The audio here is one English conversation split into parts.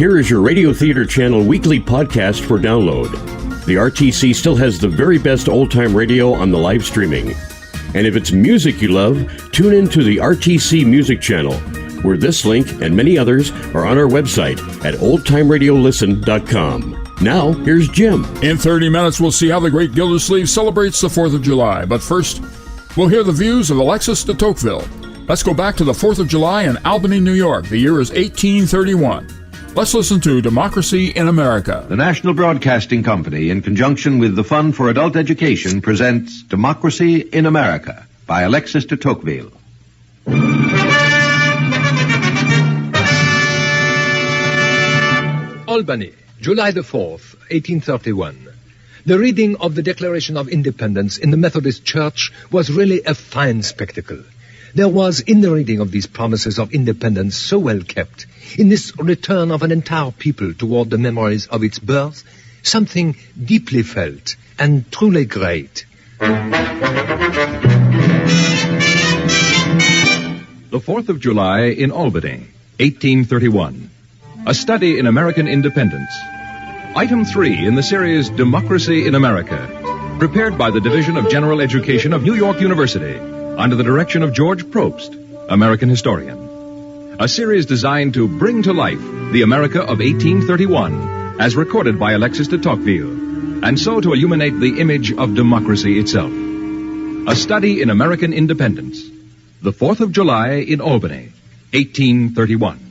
Here is your Radio Theater Channel weekly podcast for download. The RTC still has the very best old-time radio on the live streaming. And if it's music you love, tune in to the RTC Music Channel, where this link and many others are on our website at oldtimeradiolisten.com. Now, here's Jim. In 30 minutes, we'll see how the great Gildersleeve celebrates the 4th of July. But first, we'll hear the views of Alexis de Tocqueville. Let's go back to the 4th of July in Albany, New York. The year is 1831. Let's listen to Democracy in America. The National Broadcasting Company, in conjunction with the Fund for Adult Education, presents Democracy in America by Alexis de Tocqueville. Albany, July the 4th, 1831. The reading of the Declaration of Independence in the Methodist Church was really a fine spectacle. There was, in the reading of these promises of independence so well kept, in this return of an entire people toward the memories of its birth, something deeply felt and truly great. The 4th of July in Albany, 1831. A study in American independence. Item 3 in the series Democracy in America, prepared by the Division of General Education of New York University, under the direction of George Probst, American historian. A series designed to bring to life the America of 1831, as recorded by Alexis de Tocqueville, and so to illuminate the image of democracy itself. A study in American independence. The 4th of July in Albany, 1831.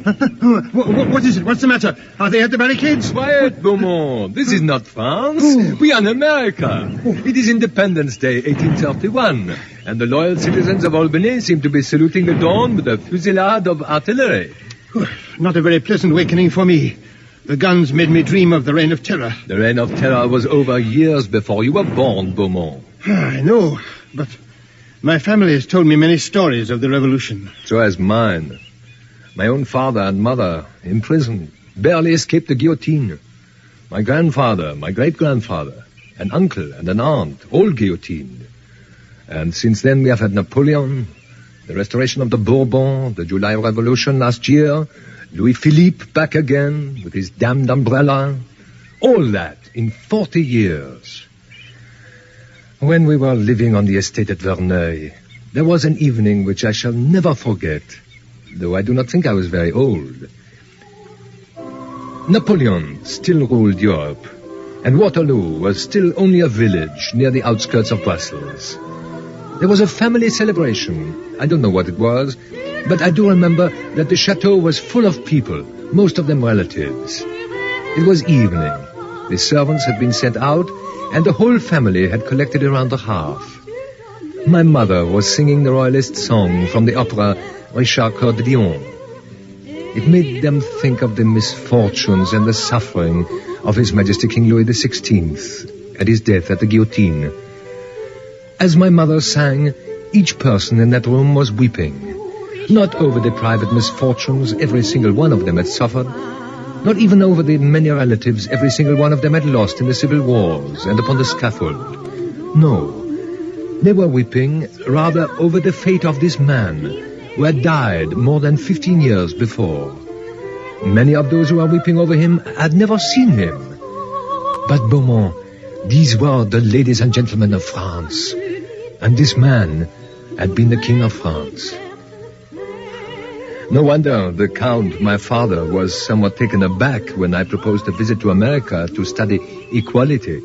What is it? What's the matter? Are they at the barricades? Quiet, Beaumont. This is not France. We are in America. It is Independence Day, 1831. And the loyal citizens of Albany seem to be saluting the dawn with a fusillade of artillery. Not a very pleasant awakening for me. The guns made me dream of the Reign of Terror. The Reign of Terror was over years before you were born, Beaumont. I know, but my family has told me many stories of the Revolution. So has mine. My own father and mother, in prison, barely escaped the guillotine. My grandfather, my great-grandfather, an uncle and an aunt, all guillotined. And since then we have had Napoleon, the restoration of the Bourbon, the July Revolution last year, Louis Philippe back again with his damned umbrella. All that in 40 years. When we were living on the estate at Verneuil, there was an evening which I shall never forget, though I do not think I was very old. Napoleon still ruled Europe, and Waterloo was still only a village near the outskirts of Brussels. There was a family celebration. I don't know what it was, but I do remember that the chateau was full of people, most of them relatives. It was evening. The servants had been sent out, and the whole family had collected around the hearth. My mother was singing the royalist song from the opera Richard Coeur de Lion. It made them think of the misfortunes and the suffering of His Majesty King Louis XVI at his death at the guillotine. As my mother sang, each person in that room was weeping, not over the private misfortunes every single one of them had suffered, not even over the many relatives every single one of them had lost in the civil wars and upon the scaffold. No, they were weeping rather over the fate of this man, who had died more than 15 years before. Many of those who were weeping over him had never seen him. But Beaumont, these were the ladies and gentlemen of France, and this man had been the King of France. No wonder the Count, my father, was somewhat taken aback when I proposed a visit to America to study equality.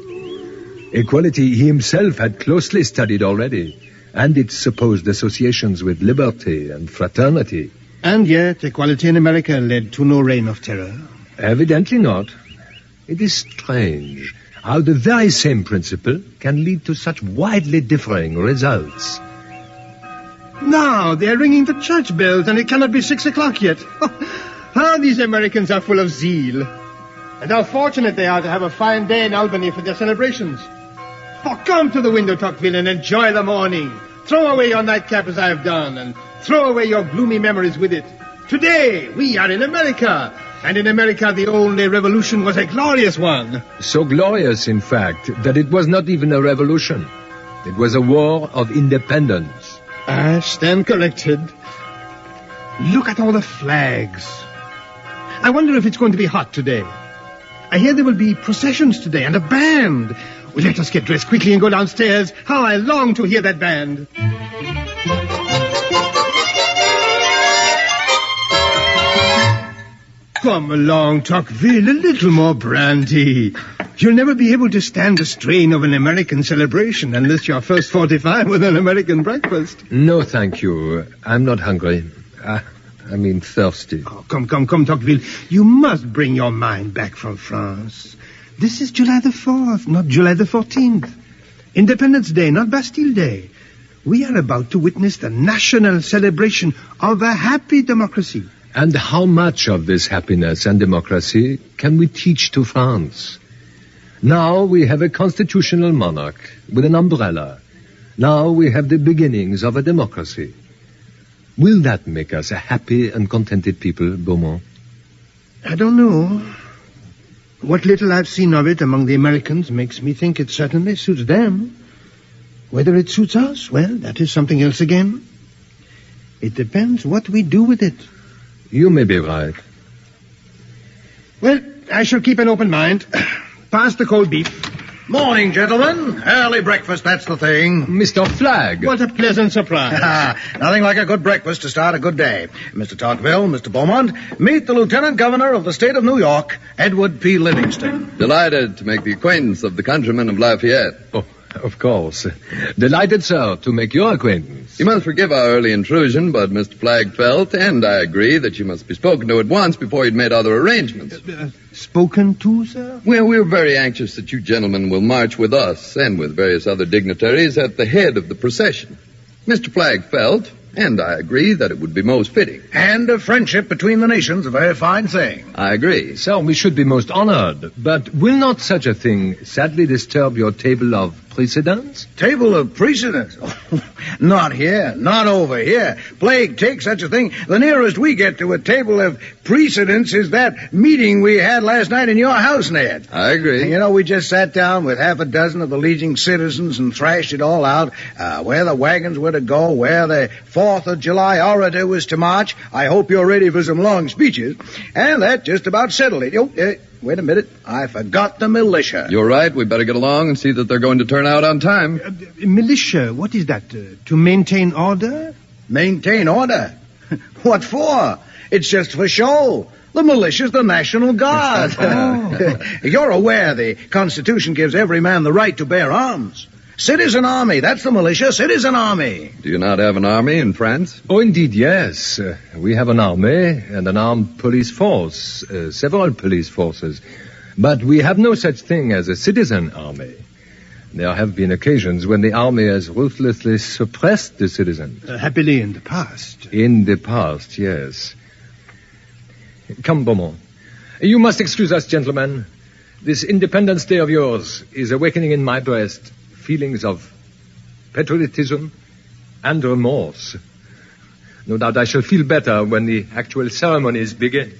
Equality he himself had closely studied already, and its supposed associations with liberty and fraternity. And yet, equality in America led to no reign of terror. Evidently not. It is strange how the very same principle can lead to such widely differing results. Now, they're ringing the church bells, and it cannot be 6 o'clock yet. How these Americans are full of zeal. And how fortunate they are to have a fine day in Albany for their celebrations. For come to the window, Tocqueville, and enjoy the morning. Throw away your nightcap as I have done, and throw away your gloomy memories with it. Today, we are in America. And in America, the only revolution was a glorious one. So glorious, in fact, that it was not even a revolution. It was a war of independence. I stand corrected. Look at all the flags. I wonder if it's going to be hot today. I hear there will be processions today and a band. Well, let us get dressed quickly and go downstairs. How I long to hear that band. Come along, Tocqueville, a little more brandy. You'll never be able to stand the strain of an American celebration unless you're first 45 with an American breakfast. No, thank you. I'm not hungry. I mean thirsty. Oh, come, Tocqueville. You must bring your mind back from France. This is July the 4th, not July the 14th. Independence Day, not Bastille Day. We are about to witness the national celebration of a happy democracy. And how much of this happiness and democracy can we teach to France? Now we have a constitutional monarch with an umbrella. Now we have the beginnings of a democracy. Will that make us a happy and contented people, Beaumont? I don't know. What little I've seen of it among the Americans makes me think it certainly suits them. Whether it suits us, well, that is something else again. It depends what we do with it. You may be right. Well, I shall keep an open mind. Pass the cold beef. Morning, gentlemen. Early breakfast, that's the thing. Mr. Flagg. What a pleasant surprise. Nothing like a good breakfast to start a good day. Mr. Tocqueville, Mr. Beaumont, meet the Lieutenant Governor of the state of New York, Edward P. Livingston. Delighted to make the acquaintance of the countrymen of Lafayette. Oh, of course. Delighted, sir, to make your acquaintance. You must forgive our early intrusion, but Mr. Flagg felt, and I agree, that you must be spoken to at once before you'd made other arrangements. Spoken to, sir? Well, we're very anxious that you gentlemen will march with us and with various other dignitaries at the head of the procession. Mr. Flagg felt, and I agree, that it would be most fitting. And a friendship between the nations, a very fine thing. I agree. Sir, we should be most honored, but will not such a thing sadly disturb your table of precedence? Table of precedence? Not here, not over here. Plague take such a thing. The nearest we get to a table of precedence is that meeting we had last night in your house, Ned. I agree. And, you know, we just sat down with half a dozen of the leading citizens and thrashed it all out, where the wagons were to go, where the 4th of July orator was to march. I hope you're ready for some long speeches. And that just about settled it. Wait a minute. I forgot the militia. You're right. We'd better get along and see that they're going to turn out on time. Militia, what is that? To maintain order? Maintain order? What for? It's just for show. The militia's the National Guard. You're aware the Constitution gives every man the right to bear arms. Citizen army, that's the militia, citizen army. Do you not have an army in France? Oh, indeed, yes. We have an army and an armed police force, several police forces. But we have no such thing as a citizen army. There have been occasions when the army has ruthlessly suppressed the citizens. Happily in the past. In the past, yes. Come, Beaumont. You must excuse us, gentlemen. This Independence Day of yours is awakening in my breast feelings of patriotism and remorse. No doubt I shall feel better when the actual ceremonies begin.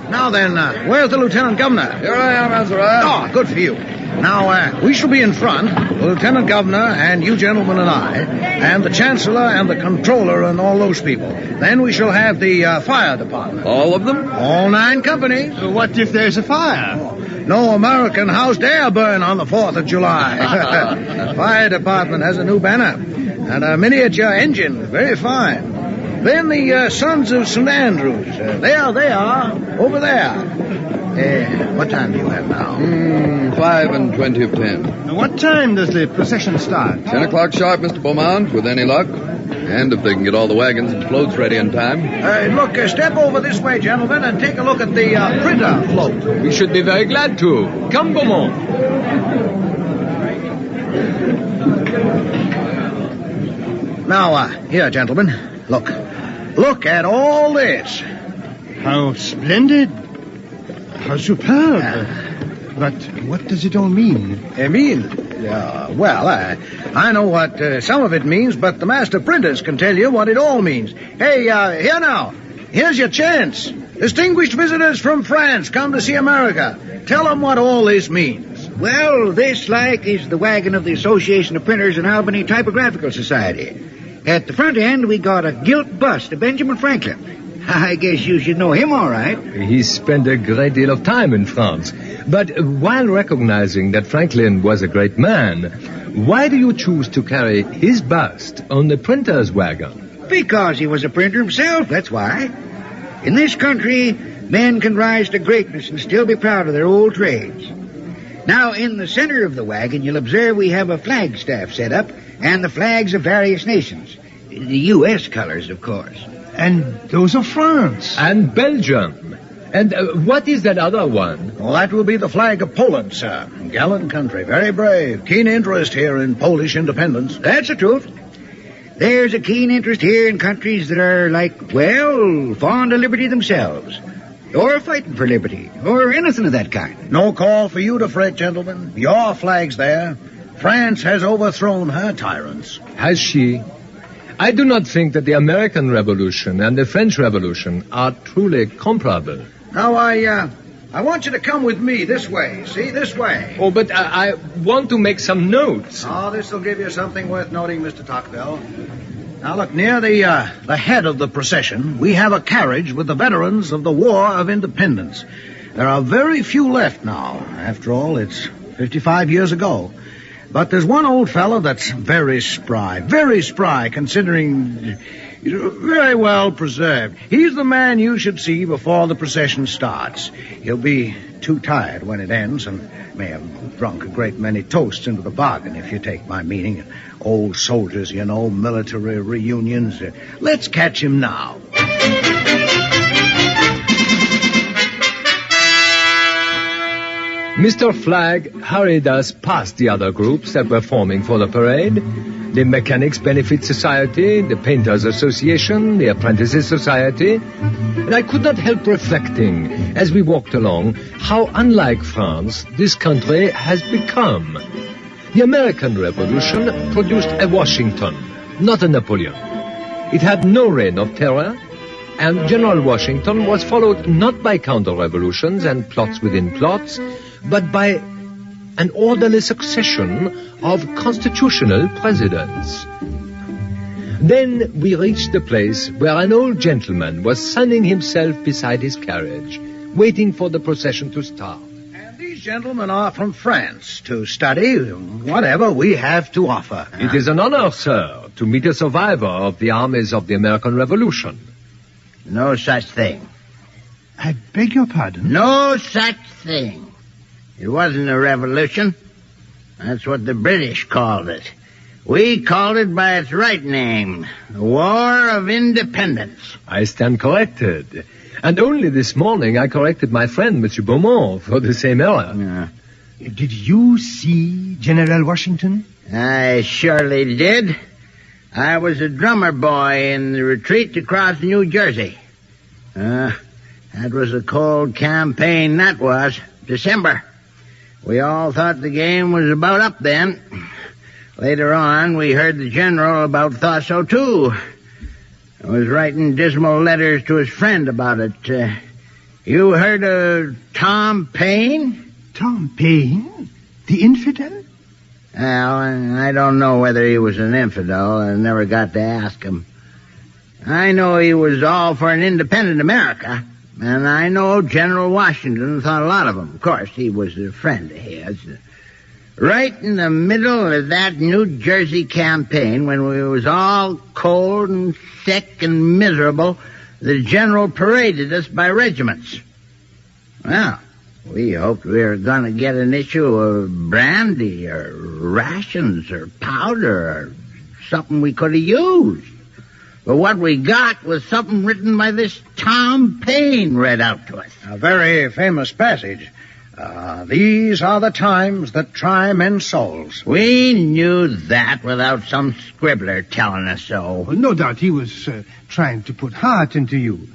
Now then, where's the Lieutenant Governor? Here I am, Azariah. Oh, good for you. Now, we shall be in front, the Lieutenant Governor and you gentlemen and I, and the Chancellor and the Controller and all those people. Then we shall have the fire department. All of them? All 9 companies. What if there's a fire? No American house dare burn on the 4th of July. The fire department has a new banner and a miniature engine, very fine. Then the Sons of St. Andrews. There they are, over there. What time do you have now? 5:20 of 10. What time does the procession start? 10 o'clock sharp, Mr. Beaumont, with any luck. And if they can get all the wagons and floats ready in time. Look, step over this way, gentlemen, and take a look at the printer float. We should be very glad to. Come, Beaumont. Now, here, gentlemen, look. Look at all this. How splendid. How superb. But what does it all mean? Emile? I know what some of it means, but the master printers can tell you what it all means. Hey, here now. Here's your chance. Distinguished visitors from France come to see America. Tell them what all this means. Well, this, like, is the wagon of the Association of Printers and Albany Typographical Society. At the front end, we got a gilt bust of Benjamin Franklin. I guess you should know him all right. He spent a great deal of time in France. But while recognizing that Franklin was a great man, why do you choose to carry his bust on the printer's wagon? Because he was a printer himself, that's why. In this country, men can rise to greatness and still be proud of their old trades. Now, in the center of the wagon, you'll observe we have a flagstaff set up and the flags of various nations. The U.S. colors, of course. And those are France. And Belgium. And what is that other one? Well, that will be the flag of Poland, sir. Gallant country, very brave. Keen interest here in Polish independence. That's the truth. There's a keen interest here in countries that are fond of liberty themselves. Or fighting for liberty. Or anything of that kind. No call for you to fret, gentlemen. Your flag's there. France has overthrown her tyrants. Has she? I do not think that the American Revolution and the French Revolution are truly comparable. Now, I want you to come with me this way. See, this way. Oh, but I want to make some notes. Oh, this will give you something worth noting, Mr. Tocqueville. Now, look, near the head of the procession, we have a carriage with the veterans of the War of Independence. There are very few left now. After all, it's 55 years ago. But there's one old fellow that's very spry, considering very well preserved. He's the man you should see before the procession starts. He'll be too tired when it ends and may have drunk a great many toasts into the bargain, if you take my meaning. Old soldiers, you know, military reunions. Let's catch him now. Mr. Flagg hurried us past the other groups that were forming for the parade. The Mechanics Benefit Society, the Painters Association, the Apprentices Society. And I could not help reflecting, as we walked along, how unlike France this country has become. The American Revolution produced a Washington, not a Napoleon. It had no reign of terror, and General Washington was followed not by counter-revolutions and plots within plots, but by an orderly succession of constitutional presidents. Then we reached the place where an old gentleman was sunning himself beside his carriage, waiting for the procession to start. And these gentlemen are from France to study whatever we have to offer. It is an honor, sir, to meet a survivor of the armies of the American Revolution. No such thing. I beg your pardon? No such thing. It wasn't a revolution. That's what the British called it. We called it by its right name, the War of Independence. I stand corrected. And only this morning I corrected my friend, Monsieur Beaumont, for the same error. Did you see General Washington? I surely did. I was a drummer boy in the retreat across New Jersey. That was a cold campaign, that was. December. We all thought the game was about up then. Later on, we heard the general thought so, too. I was writing dismal letters to his friend about it. You heard of Tom Paine? Tom Paine? The infidel? Well, I don't know whether he was an infidel. I never got to ask him. I know he was all for an independent America. And I know General Washington thought a lot of him. Of course, he was a friend of his. Right in the middle of that New Jersey campaign, when we was all cold and sick and miserable, the general paraded us by regiments. Well, we hoped we were going to get an issue of brandy or rations or powder or something we could have used. But what we got was something written by this Tom Paine read out to us. A very famous passage. These are the times that try men's souls. We knew that without some scribbler telling us so. Well, no doubt he was trying to put heart into you.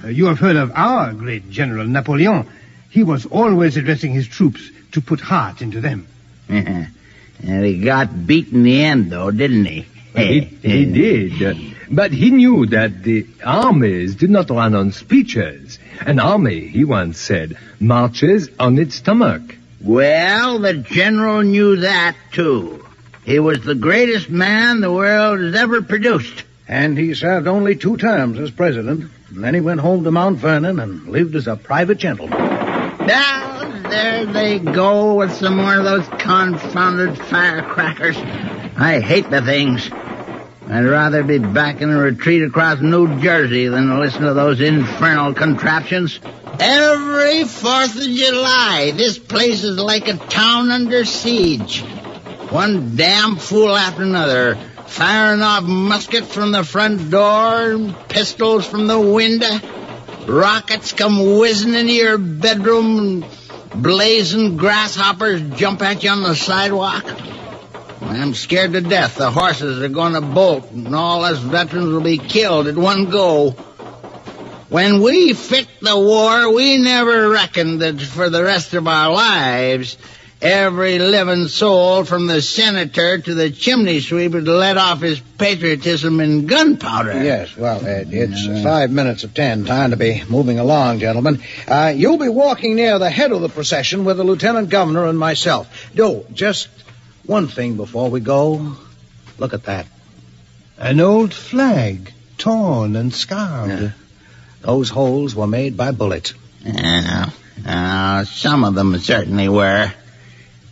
You have heard of our great General Napoleon. He was always addressing his troops to put heart into them. And he got beat in the end, though, didn't he? He did. But he knew that the armies did not run on speeches. An army, he once said, marches on its stomach. Well, the general knew that, too. He was the greatest man the world has ever produced. And he served only 2 terms as president. And then he went home to Mount Vernon and lived as a private gentleman. Now, there they go with some more of those confounded firecrackers. I hate the things. I'd rather be back in a retreat across New Jersey than to listen to those infernal contraptions. Every 4th of July, this place is like a town under siege. One damn fool after another, firing off muskets from the front door, pistols from the window. Rockets come whizzing into your bedroom, and blazing grasshoppers jump at you on the sidewalk. I'm scared to death the horses are going to bolt, and all us veterans will be killed at one go. When we picked the war, we never reckoned that for the rest of our lives, every living soul from the senator to the chimney sweeper would let off his patriotism in gunpowder. Yes, well, it's 5 minutes of 10. Time to be moving along, gentlemen. You'll be walking near the head of the procession with the lieutenant governor and myself. Just one thing before we go. Look at that. An old flag, torn and scarred. Yeah. Those holes were made by bullets. Some of them certainly were.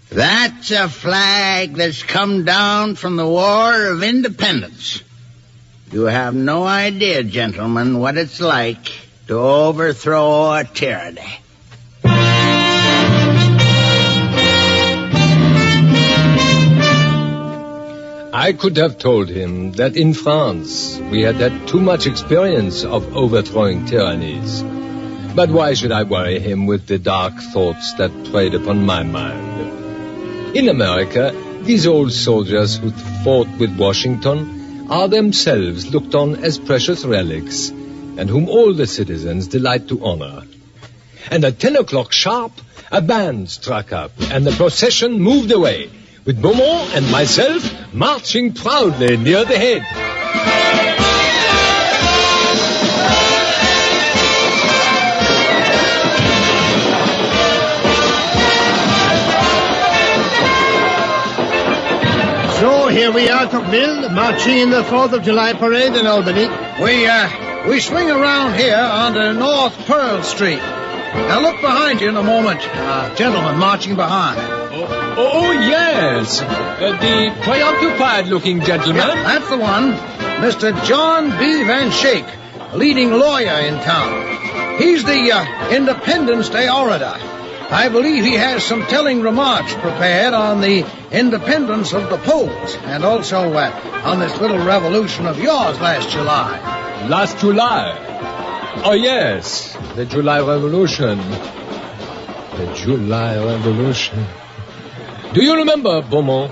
That's a flag that's come down from the War of Independence. You have no idea, gentlemen, what it's like to overthrow a tyranny. I could have told him that in France we had had too much experience of overthrowing tyrannies. But why should I worry him with the dark thoughts that preyed upon my mind? In America, these old soldiers who fought with Washington are themselves looked on as precious relics, and whom all the citizens delight to honor. And at 10 o'clock sharp, a band struck up, and the procession moved away, with Beaumont and myself marching proudly near the head. So here we are, Tocqueville, marching in the 4th of July parade in Albany. We swing around here onto North Pearl Street. Now look behind you in a moment. Gentleman marching behind. Oh, yes. The preoccupied-looking gentleman. Yeah, that's the one. Mr. John B. Van Shake, leading lawyer in town. He's the Independence Day orator. I believe he has some telling remarks prepared on the independence of the Poles and also on this little revolution of yours last July. Last July? Oh, yes. The July Revolution. The July Revolution. Do you remember, Beaumont,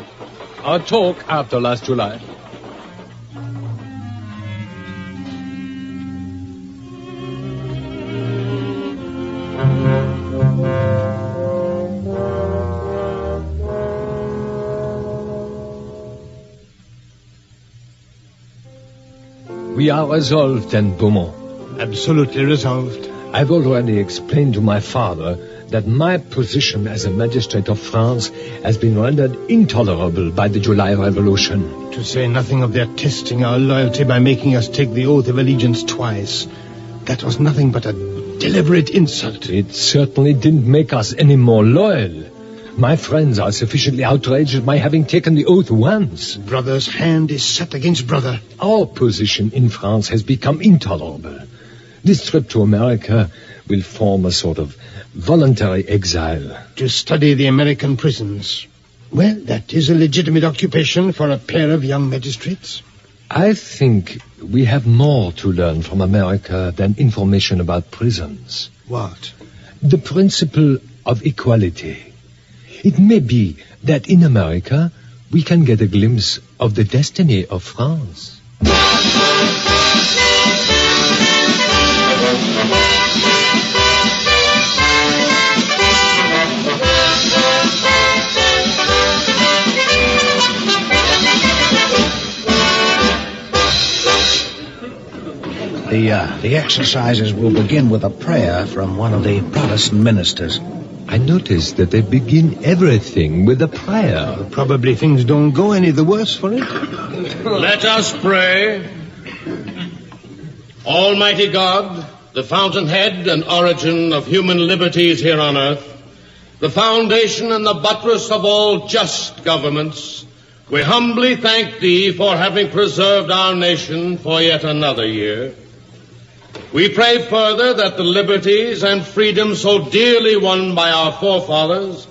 our talk after last July? We are resolved then, Beaumont. Absolutely resolved. I've already explained to my father that my position as a magistrate of France has been rendered intolerable by the July Revolution. To say nothing of their testing our loyalty by making us take the oath of allegiance twice. That was nothing but a deliberate insult. It certainly didn't make us any more loyal. My friends are sufficiently outraged at my having taken the oath once. Brother's hand is set against brother. Our position in France has become intolerable. This trip to America will form a sort of voluntary exile. To study the American prisons. Well, that is a legitimate occupation for a pair of young magistrates. I think we have more to learn from America than information about prisons. What? The principle of equality. It may be that in America we can get a glimpse of the destiny of France. The exercises will begin with a prayer from one of the Protestant ministers. I noticed that they begin everything with a prayer. Probably things don't go any the worse for it. Let us pray. Almighty God, the fountainhead and origin of human liberties here on earth, the foundation and the buttress of all just governments, we humbly thank Thee for having preserved our nation for yet another year. We pray further that the liberties and freedoms so dearly won by our forefathers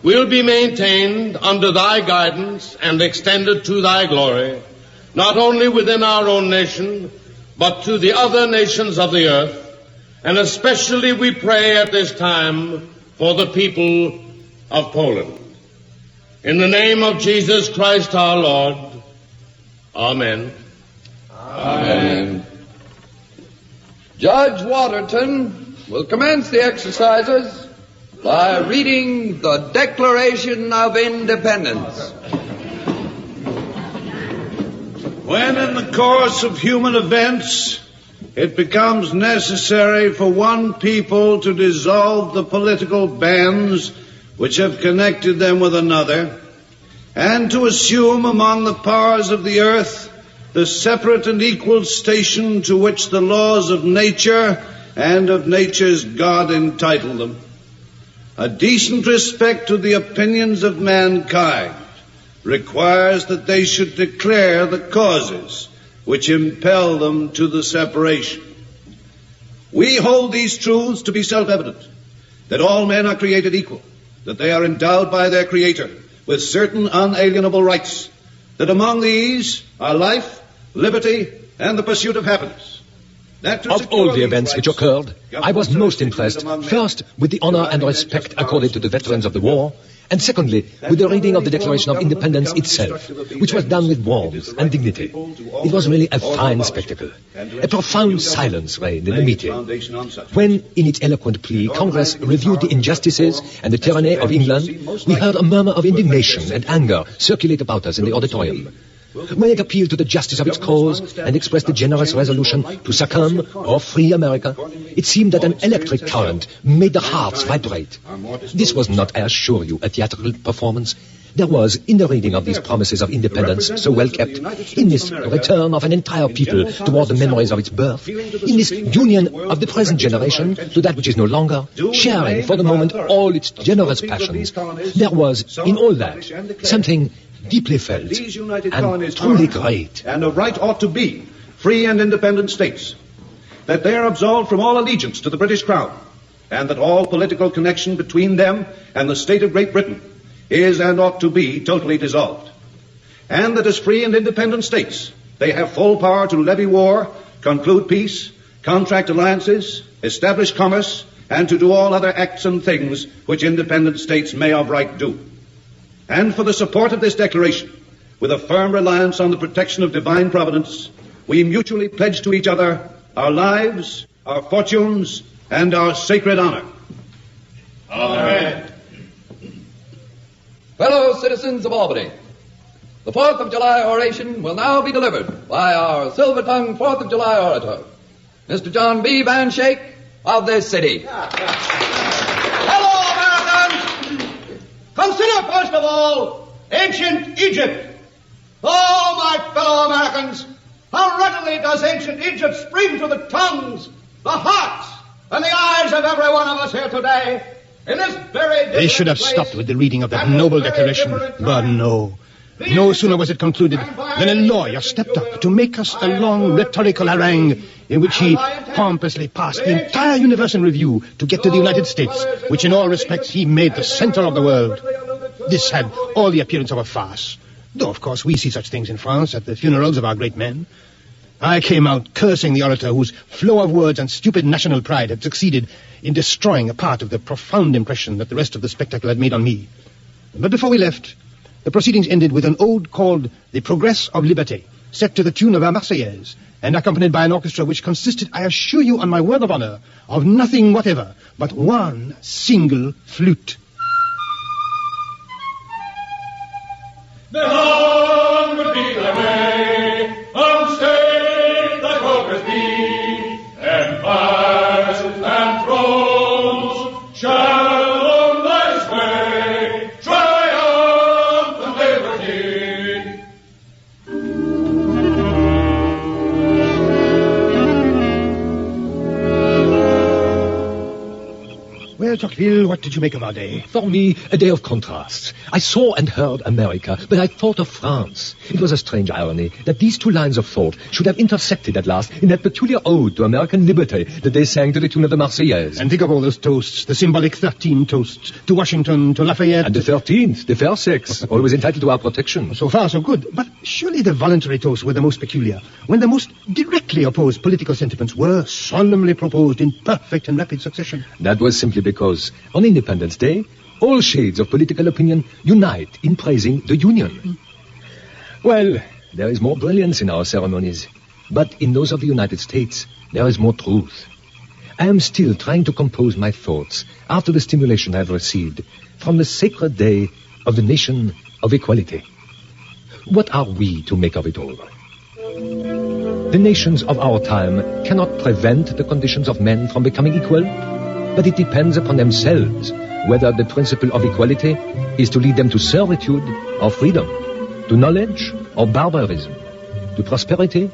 will be maintained under Thy guidance and extended to Thy glory, not only within our own nation, but to the other nations of the earth, and especially we pray at this time for the people of Poland. In the name of Jesus Christ our Lord, Amen. Amen. Judge Waterton will commence the exercises by reading the Declaration of Independence. When in the course of human events it becomes necessary for one people to dissolve the political bands which have connected them with another, and to assume among the powers of the earth the separate and equal station to which the laws of nature and of nature's God entitle them, a decent respect to the opinions of mankind requires that they should declare the causes which impel them to the separation. We hold these truths to be self-evident, that all men are created equal, that they are endowed by their Creator with certain unalienable rights, that among these are life, liberty, and the pursuit of happiness. Of all the events which occurred, I was most impressed, first, with the honor and respect accorded to the veterans of the war, and secondly, with the reading of the Declaration of Independence itself, which was done with warmth and dignity. It was really a fine spectacle. A profound silence reigned in the meeting. When, in its eloquent plea, Congress reviewed the injustices and the tyranny of England, we heard a murmur of indignation and anger circulate about us in the auditorium. When it appealed to the justice of its cause and expressed a generous resolution to succumb or free America, it seemed that an electric current made the hearts vibrate. This was not, I assure you, a theatrical performance. There was, in the reading of these promises of independence so well kept, in this return of an entire people toward the memories of its birth, in this union of the present generation to that which is no longer, sharing for the moment all its generous passions, there was, in all that, something deeply felt and truly great. And of right ought to be free and independent states, that they are absolved from all allegiance to the British Crown, and that all political connection between them and the state of Great Britain is and ought to be totally dissolved, and that as free and independent states they have full power to levy war, conclude peace, contract alliances, establish commerce, and to do all other acts and things which independent states may of right do. And for the support of this declaration, with a firm reliance on the protection of divine providence, we mutually pledge to each other our lives, our fortunes, and our sacred honor. Amen. Fellow citizens of Albany, the 4th of July oration will now be delivered by our silver-tongued 4th of July orator, Mr. John B. Van Shake of this city. Consider, first of all, ancient Egypt. Oh, my fellow Americans, how readily does ancient Egypt spring to the tongues, the hearts, and the eyes of every one of us here today. In this very They should have stopped with the reading of that noble declaration, but no. No sooner was it concluded than a lawyer stepped up to make us a long rhetorical harangue in which he pompously passed the entire universe in review to get to the United States, which in all respects he made the center of the world. This had all the appearance of a farce, though of course we see such things in France at the funerals of our great men. I came out cursing the orator whose flow of words and stupid national pride had succeeded in destroying a part of the profound impression that the rest of the spectacle had made on me. But before we left, the proceedings ended with an ode called The Progress of Liberty, set to the tune of our Marseillaise, and accompanied by an orchestra which consisted, I assure you on my word of honor, of nothing whatever but one single flute. The onward be thy way, unstayed thy progress be, empires and thrones shall on thy sway triumph and liberty. Well, Tocqueville, what did you make of our day? For me, a day of contrasts. I saw and heard America, but I thought of France. It was a strange irony that these two lines of thought should have intersected at last in that peculiar ode to American liberty that they sang to the tune of the Marseillaise. And think of all those toasts, the symbolic 13 toasts, to Washington, to Lafayette. And the 13th, the fair sex, always entitled to our protection. So far, so good. But surely the voluntary toasts were the most peculiar, when the most directly opposed political sentiments were solemnly proposed in perfect and rapid succession. That was simply because, on Independence Day, all shades of political opinion unite in praising the Union. Well, there is more brilliance in our ceremonies, but in those of the United States, there is more truth. I am still trying to compose my thoughts after the stimulation I have received from the sacred day of the nation of equality. What are we to make of it all? The nations of our time cannot prevent the conditions of men from becoming equal, but it depends upon themselves whether the principle of equality is to lead them to servitude or freedom, to knowledge or barbarism, to prosperity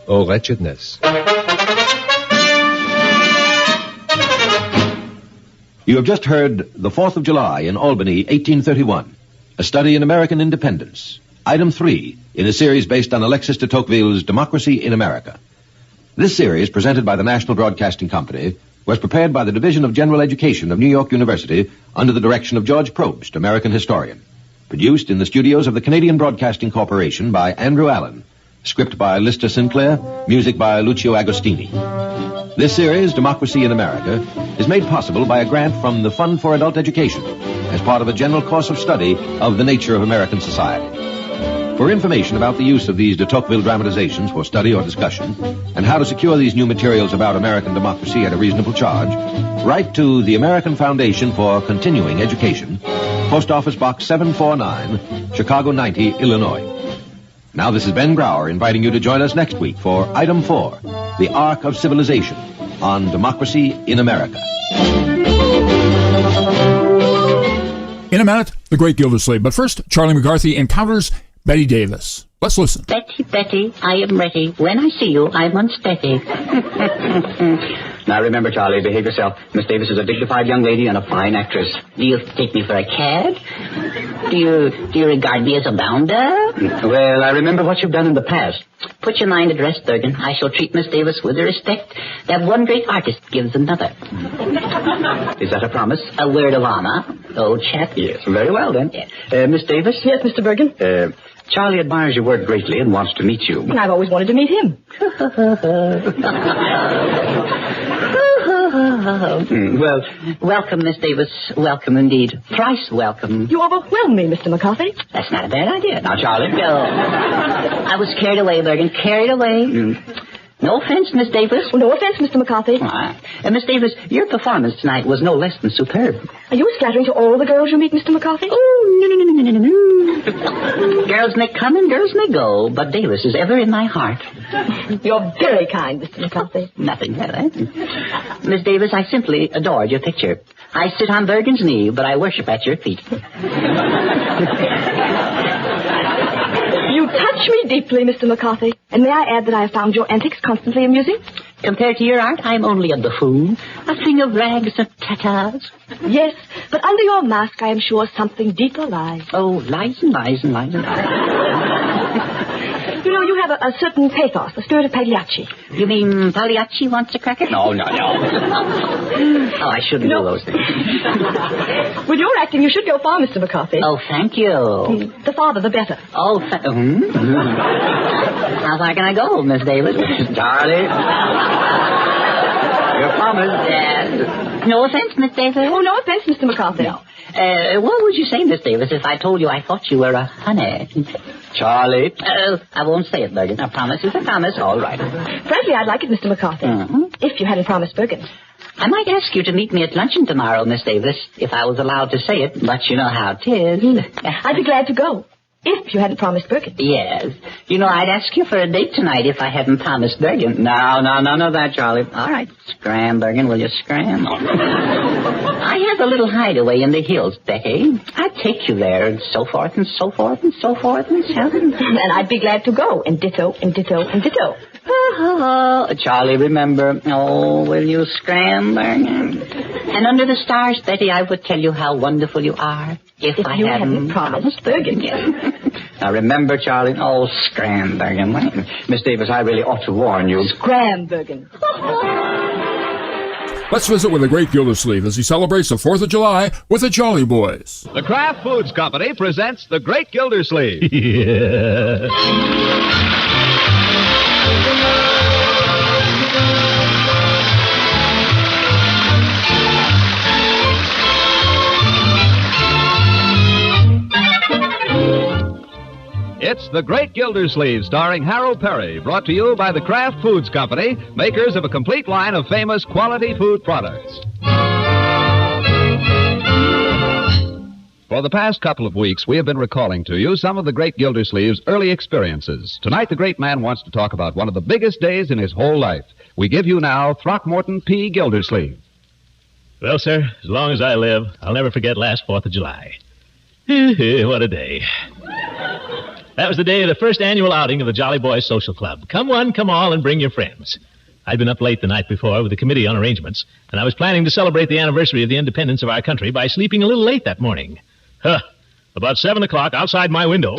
or wretchedness. You have just heard The 4th of July in Albany, 1831, a study in American independence, item 3 in a series based on Alexis de Tocqueville's Democracy in America. This series, presented by the National Broadcasting Company, was prepared by the Division of General Education of New York University under the direction of George Probst, American historian. Produced in the studios of the Canadian Broadcasting Corporation by Andrew Allen. Script by Lister Sinclair, music by Lucio Agostini. This series, Democracy in America, is made possible by a grant from the Fund for Adult Education as part of a general course of study of the nature of American society. For information about the use of these de Tocqueville dramatizations for study or discussion, and how to secure these new materials about American democracy at a reasonable charge, write to the American Foundation for Continuing Education, Post Office Box 749, Chicago 90, Illinois. Now this is Ben Brower inviting you to join us next week for Item 4, The Arc of Civilization, on Democracy in America. In a minute, the great Gildersleeve. But first, Charlie McCarthy encounters Betty Davis. Let's listen. Betty, Betty, I am ready. When I see you, I'm unsteady. Now remember, Charlie, behave yourself. Miss Davis is a dignified young lady and a fine actress. Do you take me for a cad? Do you regard me as a bounder? Well, I remember what you've done in the past. Put your mind at rest, Bergen. I shall treat Miss Davis with the respect that one great artist gives another. Is that a promise? A word of honor, old chap. Yes, very well then. Yes. Miss Davis? Yes, Mr. Bergen? Charlie admires your work greatly and wants to meet you. And I've always wanted to meet him. Well, welcome, Miss Davis. Welcome indeed. Thrice welcome. You overwhelm me, Mr. McCarthy. That's not a bad idea. Now, Charlie. No. I was carried away, Bergen. Carried away. No offense, Miss Davis. Well, no offense, Mr. McCarthy. Miss Davis, your performance tonight was no less than superb. Are you as flattering to all the girls you meet, Mr. McCarthy? Oh, no. Girls may come and girls may go, but Davis is ever in my heart. You're very kind, Mr. McCarthy. Nothing, eh? Miss Davis, I simply adored your picture. I sit on Bergen's knee, but I worship at your feet. You touch me deeply, Mr. McCarthy. And may I add that I have found your antics constantly amusing? Compared to your art, I'm only a buffoon, a thing of rags and tatters. Yes, but under your mask, I am sure something deeper lies. Oh, lies and lies and lies and lies. You know, you have a certain pathos, the spirit of Pagliacci. You mean Pagliacci wants a cracker? No. Oh, I shouldn't do those things. With your acting, you should go far, Mr. McCarthy. Oh, thank you. The farther, the better. Oh, how far can I go, Miss Davis? Charlie? Your promise, yes. No offense, Miss Davis. Oh, no offense, Mr. McCarthy. No. What would you say, Miss Davis, if I told you I thought you were a honey? Charlie? I won't say it, Bergen. A promise is a promise. All right. Frankly, I'd like it, Mr. McCarthy. If you hadn't promised Bergen. I might ask you to meet me at luncheon tomorrow, Miss Davis, if I was allowed to say it, but you know how 'tis. I'd be glad to go, if you hadn't promised Bergen. Yes. You know, I'd ask you for a date tonight if I hadn't promised Bergen. No, that, Charlie. All right, scram, Bergen, will you scram? I have a little hideaway in the hills, Betty. I'd take you there, and so forth, and so forth, and so forth, and so forth. And I'd be glad to go, and ditto, and ditto, and ditto. Charlie, remember, will you scram, Bergen? And under the stars, Betty, I would tell you how wonderful you are if I hadn't promised Bergen. Now remember, Charlie, scram, Bergen. Miss Davis, I really ought to warn you. Scram, Bergen. Let's visit with the great Gildersleeve as he celebrates the 4th of July with the Jolly Boys. The Kraft Foods Company presents the Great Gildersleeve. Yeah. It's The Great Gildersleeve, starring Harold Perry, brought to you by the Kraft Foods Company, makers of a complete line of famous quality food products. For the past couple of weeks, we have been recalling to you some of the great Gildersleeve's early experiences. Tonight, the great man wants to talk about one of the biggest days in his whole life. We give you now Throckmorton P. Gildersleeve. Well, sir, as long as I live, I'll never forget last 4th of July. What a day. That was the day of the first annual outing of the Jolly Boys Social Club. Come one, come all, and bring your friends. I'd been up late the night before with the committee on arrangements, and I was planning to celebrate the anniversary of the independence of our country by sleeping a little late that morning. About 7 o'clock, outside my window.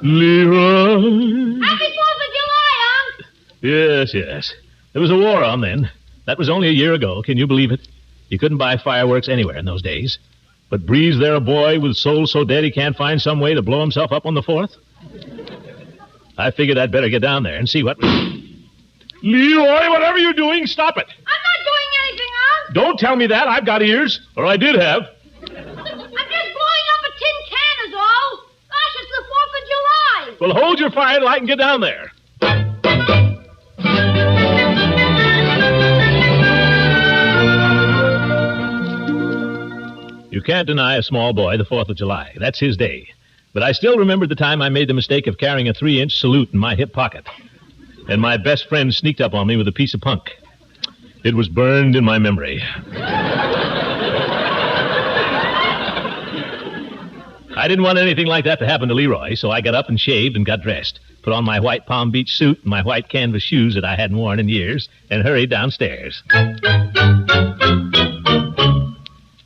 Leroy. Happy 4th of July, Unc! Yes. There was a war on then. That was only a year ago. Can you believe it? You couldn't buy fireworks anywhere in those days. But breathes there a boy with soul so dead he can't find some way to blow himself up on the 4th? I figured I'd better get down there and see what... Leroy, whatever you're doing, stop it. I'm not doing anything, Unc. Don't tell me that. I've got ears. Or I did have. I'm just blowing up a tin can is all. Gosh, it's the 4th of July. Well, hold your fire till I can get down there. You can't deny a small boy the 4th of July. That's his day. But I still remember the time I made the mistake of carrying a 3-inch salute in my hip pocket. And my best friend sneaked up on me with a piece of punk. It was burned in my memory. I didn't want anything like that to happen to Leroy, so I got up and shaved and got dressed, put on my white Palm Beach suit and my white canvas shoes that I hadn't worn in years, and hurried downstairs.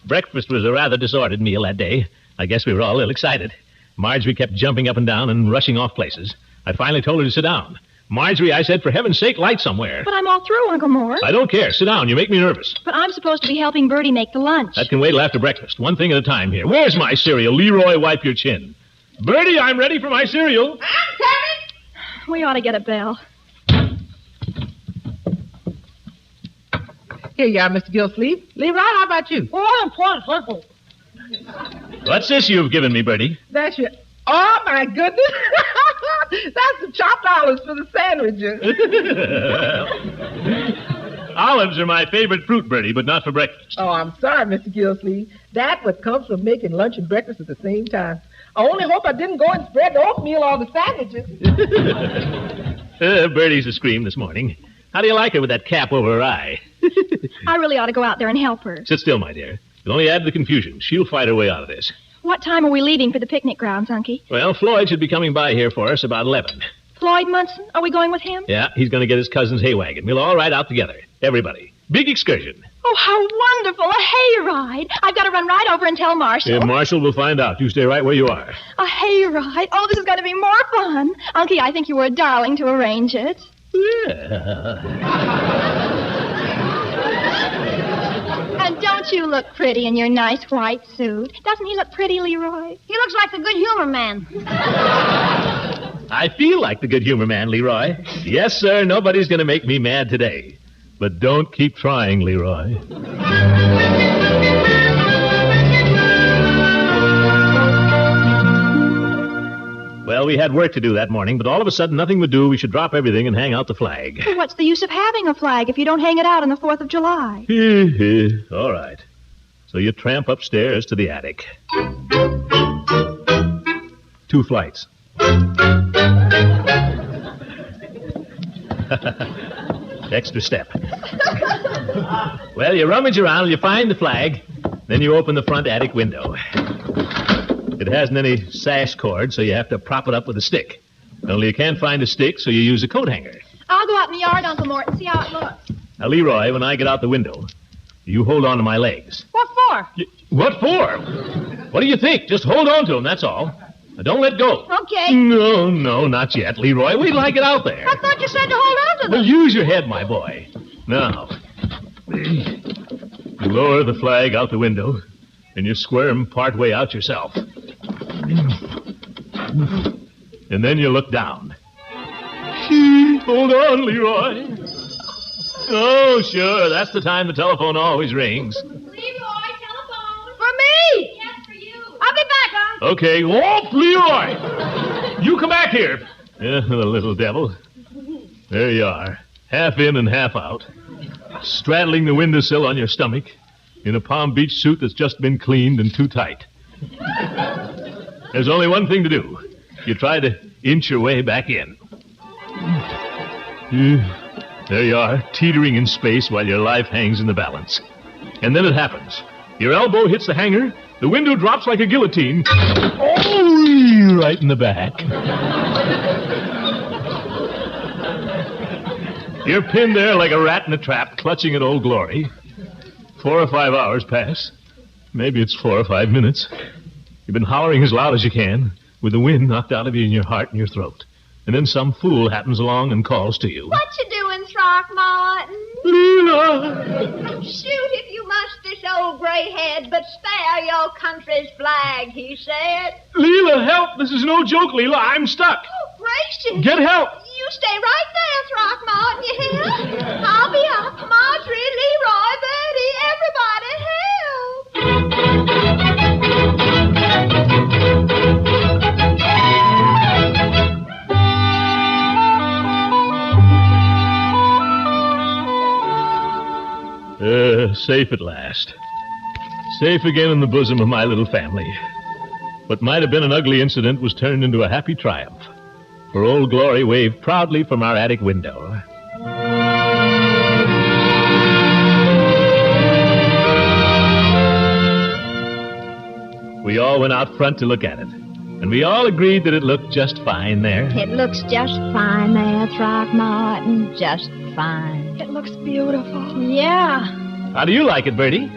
Breakfast was a rather disordered meal that day. I guess we were all a little excited. Marjorie kept jumping up and down and rushing off places. I finally told her to sit down. Marjorie, I said, for heaven's sake, light somewhere. But I'm all through, Uncle Morris. I don't care. Sit down. You make me nervous. But I'm supposed to be helping Bertie make the lunch. That can wait till after breakfast. One thing at a time here. Where's my cereal? Leroy, wipe your chin. Bertie, I'm ready for my cereal. I'm coming. We ought to get a bell. Here you are, Mr. Gildersleeve. Leroy, how about you? Well, I'm quite simple. What's this you've given me, Bertie? That's your... Oh, my goodness. That's the chopped olives for the sandwiches. Olives are my favorite fruit, Bertie, but not for breakfast. Oh, I'm sorry, Mr. Gildersleeve. That's what comes from making lunch and breakfast at the same time. I only hope I didn't go and spread the oatmeal on the sandwiches. Bertie's a scream this morning. How do you like her with that cap over her eye? I really ought to go out there and help her. Sit still, my dear. It'll only add to the confusion. She'll fight her way out of this. What time are we leaving for the picnic grounds, Unky? Well, Floyd should be coming by here for us about 11. Floyd Munson? Are we going with him? Yeah, he's going to get his cousin's hay wagon. We'll all ride out together. Everybody. Big excursion. Oh, how wonderful. A hayride. I've got to run right over and tell Marshall. Yeah, Marshall will find out. You stay right where you are. A hayride. Oh, this is going to be more fun. Unky, I think you were a darling to arrange it. Yeah. And don't you look pretty in your nice white suit? Doesn't he look pretty, Leroy? He looks like the good humor man. I feel like the good humor man, Leroy. Yes, sir, nobody's going to make me mad today. But don't keep trying, Leroy. Well, we had work to do that morning, but all of a sudden nothing would do. We should drop everything and hang out the flag. Well, what's the use of having a flag if you don't hang it out on the 4th of July? All right. So you tramp upstairs to the attic. 2 flights. Extra step. Well, you rummage around, you find the flag, then you open the front attic window. It hasn't any sash cord, so you have to prop it up with a stick. Only you can't find a stick, so you use a coat hanger. I'll go out in the yard, Uncle Mort, and see how it looks. Now, Leroy, when I get out the window, you hold on to my legs. What for? What for? What do you think? Just hold on to them, that's all. Now, don't let go. Okay. No, not yet, Leroy. Wait till I get out there. I thought you said to hold on to them. Well, use your head, my boy. Now, you lower the flag out the window, and you squirm part way out yourself. And then you look down. Hold on, Leroy. Oh, sure, that's the time the telephone always rings. Leroy, telephone. For me? Yes, for you. I'll be back, Unc. Okay. Oh, Leroy! You come back here. Yeah, the little devil. There you are. Half in and half out. Straddling the windowsill on your stomach in a Palm Beach suit that's just been cleaned and too tight. There's only one thing to do. You try to inch your way back in. There you are, teetering in space while your life hangs in the balance. And then it happens. Your elbow hits the hanger, the window drops like a guillotine. Oh, right in the back. You're pinned there like a rat in a trap, clutching at Old Glory. 4 or 5 hours pass. Maybe it's 4 or 5 minutes. You've been hollering as loud as you can, with the wind knocked out of you in your heart and your throat. And then some fool happens along and calls to you. What you doing, Throckmorton? Leela! Shoot if you must this old gray head, but spare your country's flag, he said. Leela, help! This is no joke, Leela. I'm stuck. Oh, gracious. Get help! You stay right there, Throckmorton, you hear? I'll be up. Marjorie, Leroy, Bertie, everybody Safe at last. Safe again in the bosom of my little family. What might have been an ugly incident was turned into a happy triumph. For Old Glory waved proudly from our attic window. We all went out front to look at it. And we all agreed that it looked just fine there. It looks just fine there, Throckmorton. Just fine. It looks beautiful. Yeah. How do you like it, Bertie?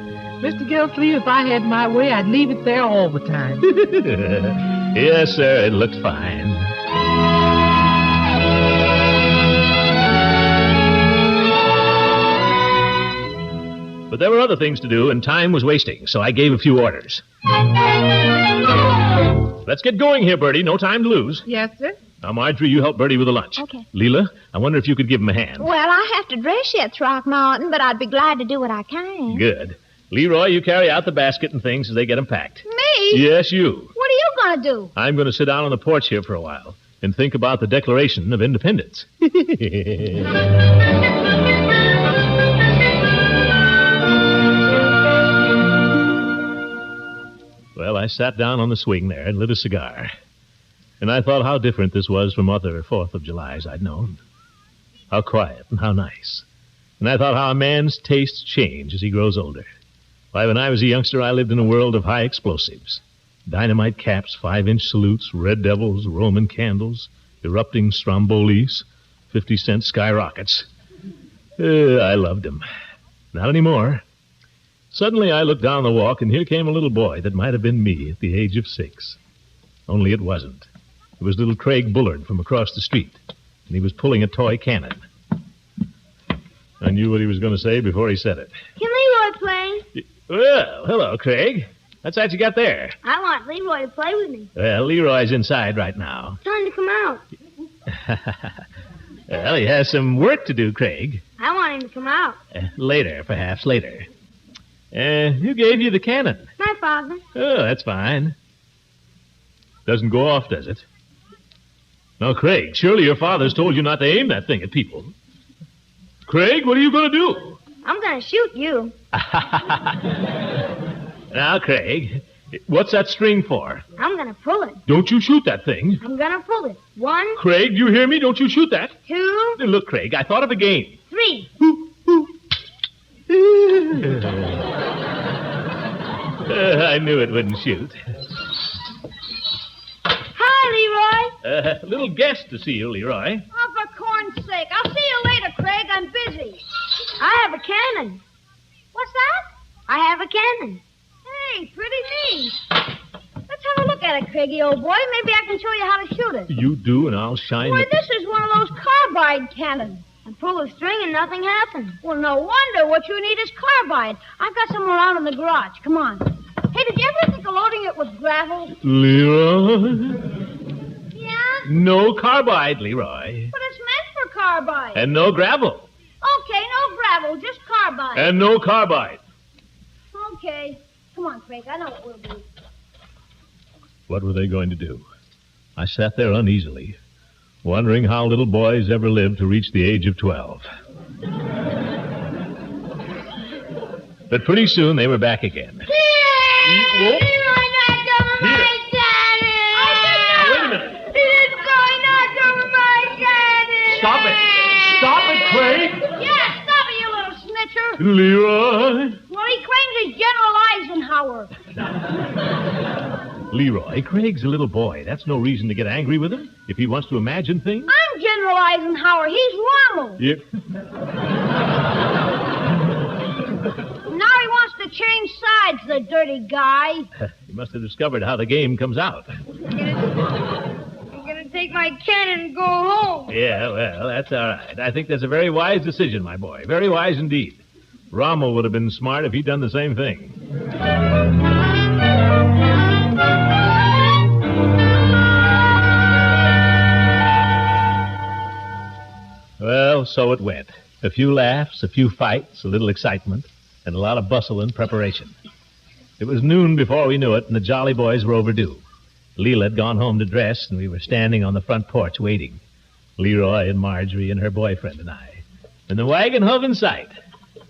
Mr. Gildersleeve, if I had my way, I'd leave it there all the time. Yes, sir, it looked fine. But there were other things to do, and time was wasting, so I gave a few orders. Let's get going here, Bertie. No time to lose. Yes, sir. Now, Marjorie, you help Bertie with the lunch. Okay. Leela, I wonder if you could give him a hand. Well, I have to dress yet, Throckmorton, but I'd be glad to do what I can. Good. Leroy, you carry out the basket and things as they get them packed. Me? Yes, you. What are you going to do? I'm going to sit down on the porch here for a while and think about the Declaration of Independence. Well, I sat down on the swing there and lit a cigar. And I thought how different this was from other 4th of Julys I'd known. How quiet and how nice. And I thought how a man's tastes change as he grows older. Why, when I was a youngster, I lived in a world of high explosives. Dynamite caps, 5-inch salutes, red devils, Roman candles, erupting strombolis, 50-cent skyrockets. I loved them. Not anymore. Suddenly I looked down the walk, and here came a little boy that might have been me at the age of 6. Only it wasn't. It was little Craig Bullard from across the street, and he was pulling a toy cannon. I knew what he was going to say before he said it. Can Leroy play? Well, hello, Craig. What's that you got there? I want Leroy to play with me. Well, Leroy's inside right now. Time to come out. Well, he has some work to do, Craig. I want him to come out. Later, perhaps later. Who gave you the cannon? My father. Oh, that's fine. Doesn't go off, does it? Now, Craig, surely your father's told you not to aim that thing at people. Craig, what are you going to do? I'm going to shoot you. Now, Craig, what's that string for? I'm going to pull it. Don't you shoot that thing. I'm going to pull it. 1. Craig, you hear me? Don't you shoot that. 2. Look, Craig, I thought of a game. 3. I knew it wouldn't shoot. Hi, Leroy. A little guest to see you, Leroy. Oh, for corn's sake. I'll see you later, Craig. I'm busy. I have a cannon. What's that? I have a cannon. Hey, pretty neat. Let's have a look at it, Craigie, old boy. Maybe I can show you how to shoot it. You do, and I'll shine Boy, the... this is one of those carbide cannons. I pull the string and nothing happens. Well, no wonder. What you need is carbide. I've got some around in the garage. Come on. Hey, did you ever think of loading it with gravel? Leroy? Yeah? No carbide, Leroy. But it's meant for carbide. And no gravel. Okay, no gravel, just carbide. And no carbide. Okay. Come on, Craig. I know what we'll do. What were they going to do? I sat there uneasily, wondering how little boys ever live to reach the age of 12. But pretty soon they were back again. Leroy knocked over my cannon! Wait a minute. Leroy knocked over my cannon! Stop it! Stop it, Craig! Yeah, stop it, you little snitcher! Leroy! Well, he claims he's General Eisenhower. Leroy, Craig's a little boy. That's no reason to get angry with him if he wants to imagine things. I'm General Eisenhower. He's Rommel. Yep. Now he wants to change sides, the dirty guy. He must have discovered how the game comes out. I'm going to take my cannon and go home. Yeah, well, that's all right. I think that's a very wise decision, my boy. Very wise indeed. Rommel would have been smart if he'd done the same thing. Well, so it went. A few laughs, a few fights, a little excitement, and a lot of bustle and preparation. It was noon before we knew it, and the Jolly Boys were overdue. Leela had gone home to dress, and we were standing on the front porch waiting. Leroy and Marjorie and her boyfriend and I. And the wagon hove in sight.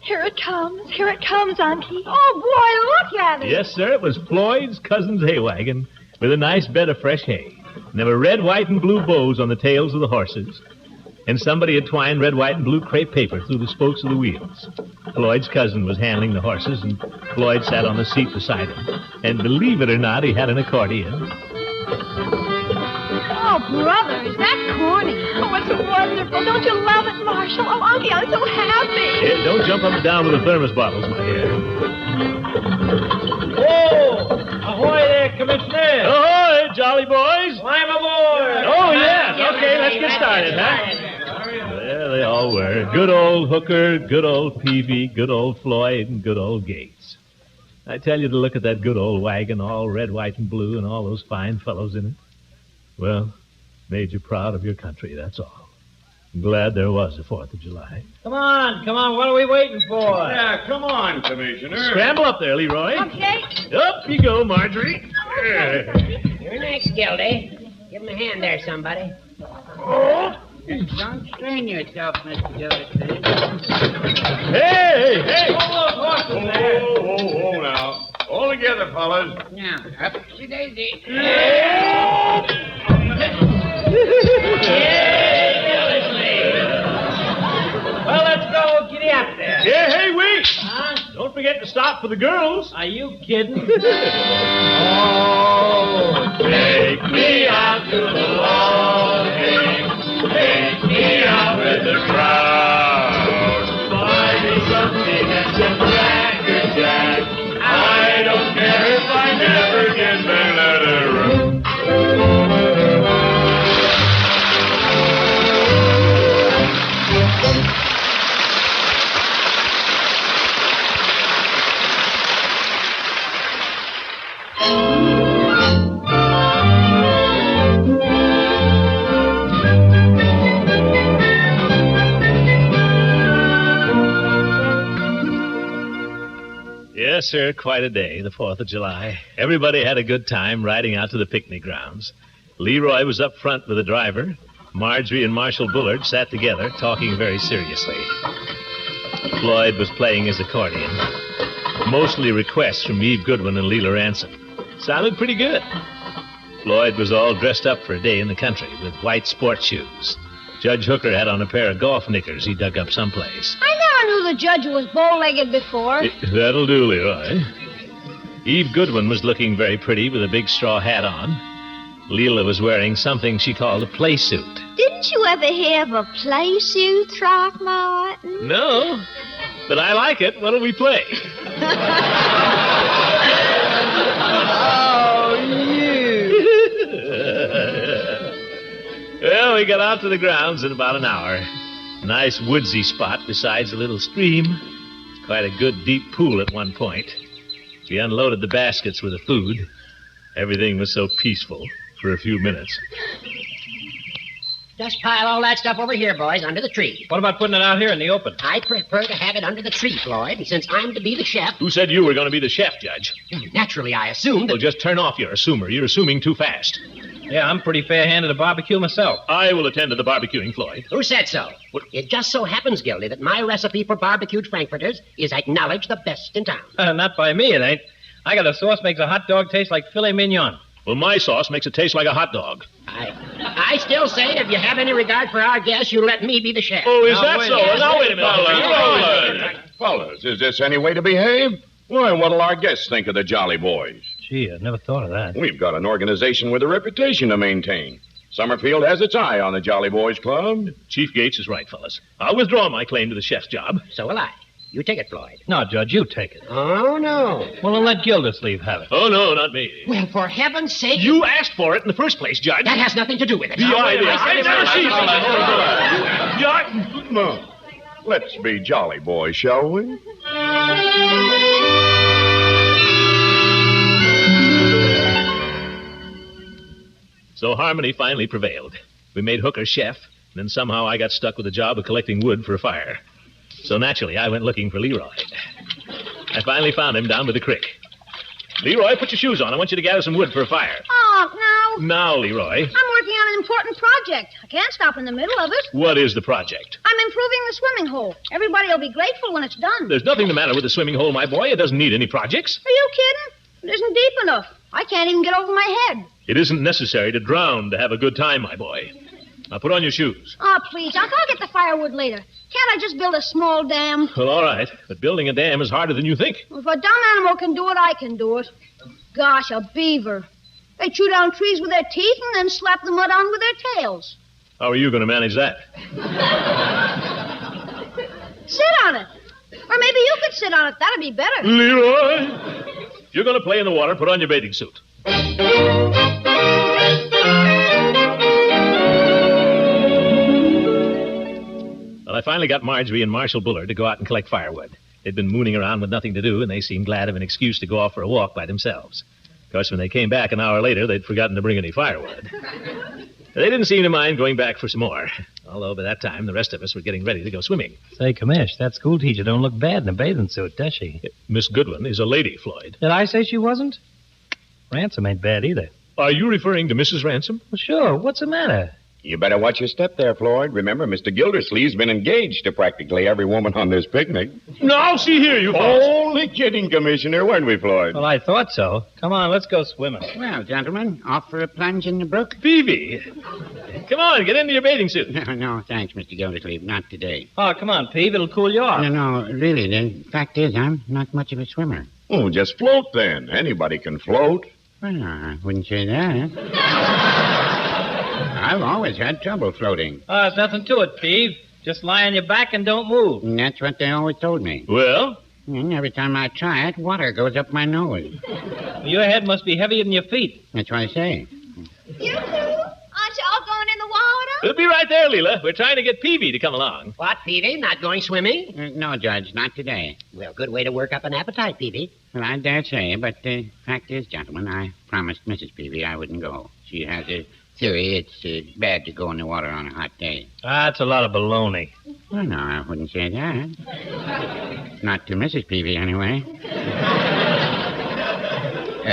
Here it comes, Auntie. Oh, boy, look at it. Yes, sir, it was Floyd's cousin's hay wagon with a nice bed of fresh hay. And there were red, white, and blue bows on the tails of the horses. And somebody had twined red, white, and blue crepe paper through the spokes of the wheels. Floyd's cousin was handling the horses, and Floyd sat on the seat beside him. And believe it or not, he had an accordion. Oh, brother, is that corny? Oh, it's wonderful. Don't you love it, Marshall? Oh, Auntie, I'm so happy. Hey, don't jump up and down with the thermos bottles, my dear. Whoa! Ahoy there, Commissioner! Ahoy, Jolly Boys! Climb aboard! Oh, yes. Okay, let's get started, huh? There they all were. Good old Hooker, good old Peavy, good old Floyd, and good old Gates. I tell you to look at that good old wagon, all red, white, and blue, and all those fine fellows in it. Well, made you proud of your country, that's all. I'm glad there was a 4th of July. Come on, what are we waiting for? Yeah, come on, Commissioner. Scramble up there, Leroy. Okay. Up you go, Marjorie. You're next, Gildy. Give him a hand there, somebody. Oh. Don't strain yourself, Mr. Gildersleeve. Hey! Oh, now. All together, fellas. Now, up to daisy. Well, let's go. Giddy up there. Yeah, hey, wait! Huh? Don't forget to stop for the girls. Are you kidding? Oh, take me out to the loading. Take me out with the crowd. Buy me something and Yes, sir, quite a day, the 4th of July. Everybody had a good time riding out to the picnic grounds. Leroy was up front with the driver. Marjorie and Marshall Bullard sat together, talking very seriously. Floyd was playing his accordion. Mostly requests from Eve Goodwin and Leela Ransom. Sounded pretty good. Floyd was all dressed up for a day in the country with white sports shoes. Judge Hooker had on a pair of golf knickers he dug up someplace. I never knew the judge was bow-legged before. That'll do, Leroy. Eve Goodwin was looking very pretty with a big straw hat on. Leela was wearing something she called a play suit. Didn't you ever have a play suit, Throckmorton? No, but I like it. What'll we play? Oh, you. Well, we got out to the grounds in about an hour. A nice woodsy spot besides a little stream. Quite a good deep pool at one point. We unloaded the baskets with the food. Everything was so peaceful for a few minutes. Just pile all that stuff over here, boys, under the tree. What about putting it out here in the open? I prefer to have it under the tree, Floyd, and since I'm to be the chef... Who said you were going to be the chef, Judge? Naturally, I assumed that... Well, just turn off your assumer. You're assuming too fast. Yeah, I'm pretty fair-handed at barbecue myself. I will attend to the barbecuing, Floyd. Who said so? What? It just so happens, Gildy, that my recipe for barbecued frankfurters is acknowledged the best in town. Not by me, it ain't. I got a sauce makes a hot dog taste like filet mignon. Well, my sauce makes it taste like a hot dog. I still say if you have any regard for our guests, you let me be the chef. Oh, is that so? Well, now, wait a minute. Fellas, is this any way to behave? Why, what'll our guests think of the Jolly Boys? Gee, I never thought of that. We've got an organization with a reputation to maintain. Summerfield has its eye on the Jolly Boys Club. Chief Gates is right, fellas. I'll withdraw my claim to the chef's job. So will I. You take it, Floyd. No, Judge, you take it. Oh, no. Well, then let Gildersleeve have it. Oh, no, not me. Well, for heaven's sake... You asked for it in the first place, Judge. That has nothing to do with it. Let's be Jolly Boys, shall we? So harmony finally prevailed. We made Hooker chef, and then somehow I got stuck with the job of collecting wood for a fire. So naturally, I went looking for Leroy. I finally found him down by the creek. Leroy, put your shoes on. I want you to gather some wood for a fire. Oh, no. Now, Leroy. I'm working on an important project. I can't stop in the middle of it. What is the project? I'm improving the swimming hole. Everybody will be grateful when it's done. There's nothing the matter with the swimming hole, my boy. It doesn't need any projects. Are you kidding? It isn't deep enough. I can't even get over my head. It isn't necessary to drown to have a good time, my boy. Now put on your shoes. Oh, please, I'll get the firewood later. Can't I just build a small dam? Well, all right. But building a dam is harder than you think. Well, if a dumb animal can do it, I can do it. Gosh, a beaver. They chew down trees with their teeth and then slap the mud on with their tails. How are you going to manage that? Sit on it. Or maybe you could sit on it. That'd be better. Leroy! If you're going to play in the water, put on your bathing suit. Well, I finally got Marjorie and Marshall Bullard to go out and collect firewood. They'd been mooning around with nothing to do, and they seemed glad of an excuse to go off for a walk by themselves. Of course, when they came back an hour later, they'd forgotten to bring any firewood. They didn't seem to mind going back for some more, although by that time the rest of us were getting ready to go swimming. Say, Commish, that schoolteacher don't look bad in a bathing suit, does she? Miss Goodwin is a lady, Floyd. Did I say she wasn't? Ransom ain't bad either. Are you referring to Mrs. Ransom? Well, sure. What's the matter? You better watch your step there, Floyd. Remember, Mr. Gildersleeve's been engaged to practically every woman on this picnic. Now, see here, you folks. Only kidding, Commissioner, weren't we, Floyd? Well, I thought so. Come on, let's go swimming. Well, gentlemen, off for a plunge in the brook? Peavy. Come on, get into your bathing suit. No, thanks, Mr. Gildersleeve. Not today. Oh, come on, Peave. It'll cool you off. No, really, the fact is, I'm not much of a swimmer. Oh, just float then. Anybody can float. Well, no, I wouldn't say that. I've always had trouble floating. Oh, there's nothing to it, Peave. Just lie on your back and don't move. And that's what they always told me. Well? And every time I try it, water goes up my nose. Your head must be heavier than your feet. That's what I say. You two? Aren't you all going in the water? We'll be right there, Leela. We're trying to get Peavy to come along. What, Peavy? Not going swimming? No, Judge, not today. Well, good way to work up an appetite, Peavy. Well, I dare say, but the fact is, gentlemen, I promised Mrs. Peavy I wouldn't go. She has a theory it's bad to go in the water on a hot day. That's a lot of baloney. Well, no, I wouldn't say that. Not to Mrs. Peavy, anyway.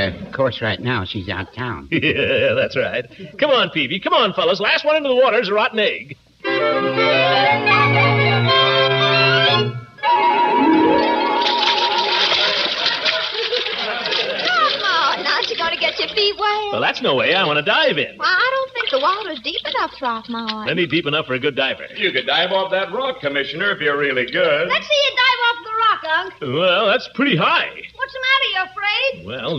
Of course, right now she's out of town. Yeah, that's right. Come on, Peavy. Come on, fellas. Last one into the water is a rotten egg. Aren't you going to get your feet wet? Well, that's no way. I want to dive in. Well, I don't think the water's deep enough, Throckmorton. Plenty deep enough for a good diver. You could dive off that rock, Commissioner, if you're really good. Let's see you dive off the rock, Unc. Well, that's pretty high. What's the matter? You afraid? Well,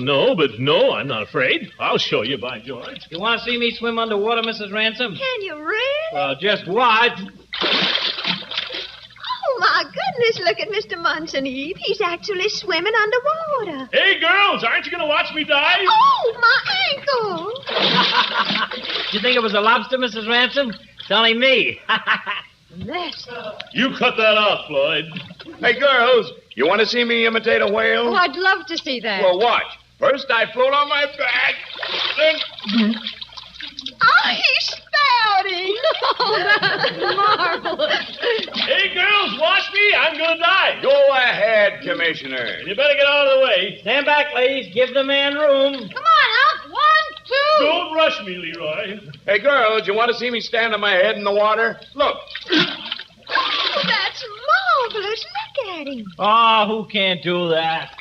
no, I'm not afraid. I'll show you, by George. You want to see me swim underwater, Mrs. Ransom? Can you really? Well, just watch. Oh, my goodness, look at Mr. Munson, Eve. He's actually swimming underwater. Hey, girls, aren't you going to watch me dive? Oh, my ankle. You think it was a lobster, Mrs. Ransom? It's only me. Bless. You cut that out, Floyd. Hey, girls, you want to see me imitate a whale? Oh, I'd love to see that. Well, watch. First, I float on my back, then... Oh, he's spouting. Oh, that's marvelous. Hey, girls, watch me. I'm going to dive. Go ahead, Commissioner. You better get out of the way. Stand back, ladies. Give the man room. Come on, Unc. 1, 2. Don't rush me, Leroy. Hey, girls, you want to see me stand on my head in the water? Look. Oh, that's marvelous. Look at him. Oh, who can't do that?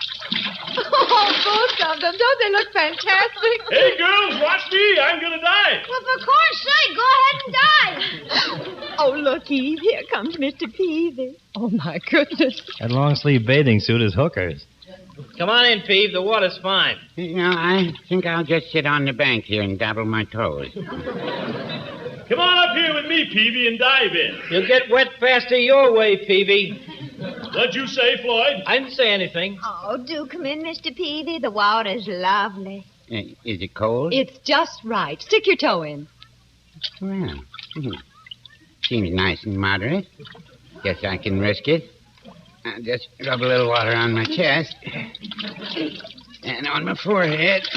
Oh, both of them. Don't they look fantastic? Hey, girls, watch me. I'm going to dive. Well, for corn's sake, go ahead and dive. Oh, look, Eve. Here comes Mr. Peavy. Oh, my goodness. That long-sleeve bathing suit is hookers. Come on in, Peeve. The water's fine. I think I'll just sit on the bank here and dabble my toes. Come on up here with me, Peavy, and dive in. You'll get wet faster your way, Peavy. What'd you say, Floyd? I didn't say anything. Oh, do come in, Mr. Peavy. The water's lovely. Is it cold? It's just right. Stick your toe in. Well, seems nice and moderate. Guess I can risk it. I'll just rub a little water on my chest and on my forehead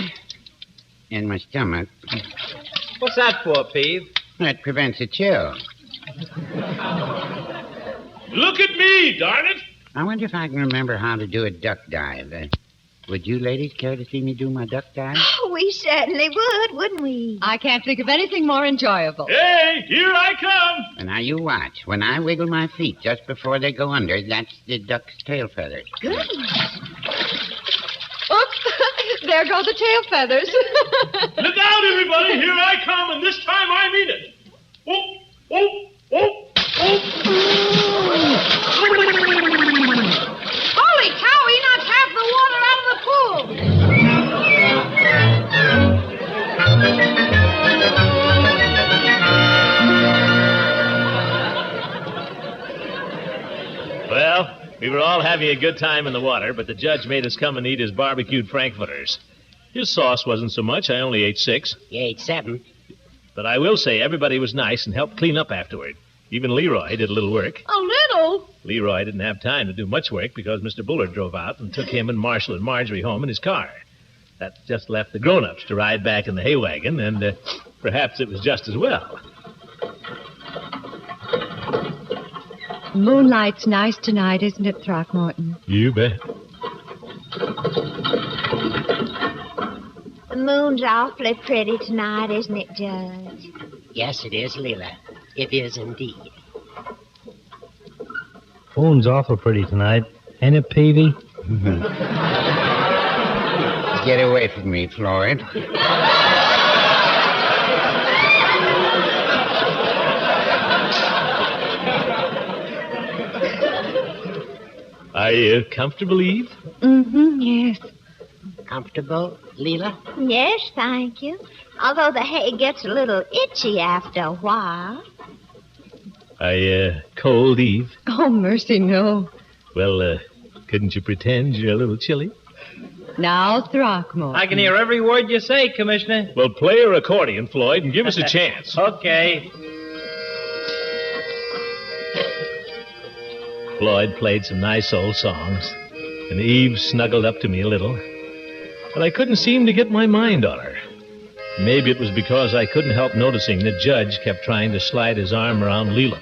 and my stomach. What's that for, Peeve? That prevents a chill. Look at me, darn it. I wonder if I can remember how to do a duck dive. Would you ladies care to see me do my duck dive? Oh, we certainly would, wouldn't we? I can't think of anything more enjoyable. Hey, here I come. And now you watch. When I wiggle my feet just before they go under, that's the duck's tail feathers. Goodness. Oops, there go the tail feathers. Look out, everybody. Here I come, and this time I mean it. Oh, oh, oh. Holy cow, he knocked half the water out of the pool. Well, we were all having a good time in the water, but the judge made us come and eat his barbecued frankfurters. His sauce wasn't so much. I only ate 6. You ate 7. But I will say everybody was nice and helped clean up afterward. Even Leroy did a little work. A little? Leroy didn't have time to do much work because Mr. Bullard drove out and took him and Marshall and Marjorie home in his car. That just left the grown-ups to ride back in the hay wagon, and perhaps it was just as well. Moonlight's nice tonight, isn't it, Throckmorton? You bet. The moon's awfully pretty tonight, isn't it, Judge? Yes, it is, Leela. It is indeed. Moon's awful pretty tonight. Ain't it, Peavy? Get away from me, Floyd. Are you comfortable, Eve? Mm-hmm, yes. Comfortable, Leela? Yes, thank you. Although the hay gets a little itchy after a while. Are you cold, Eve? Oh, mercy, no. Well, couldn't you pretend you're a little chilly? Now, Throckmorton. I can hear every word you say, Commissioner. Well, play your accordion, Floyd, and give us a chance. Okay. Floyd played some nice old songs, and Eve snuggled up to me a little. But I couldn't seem to get my mind on her. Maybe it was because I couldn't help noticing that Judge kept trying to slide his arm around Leela.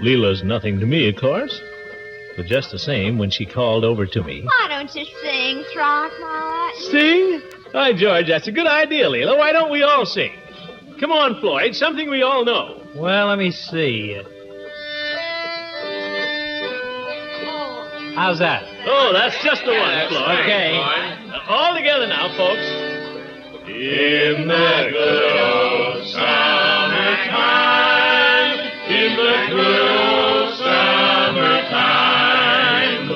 Leela's nothing to me, of course. But just the same, when she called over to me... Why don't you sing, Throckmorton? what? Sing? Hi, George, that's a good idea, Leela. Why don't we all sing? Come on, Floyd, something we all know. Well, let me see. How's that? Oh, that's just the one, Floyd. Okay. All together now, folks. In the good old summertime, in the good old summertime,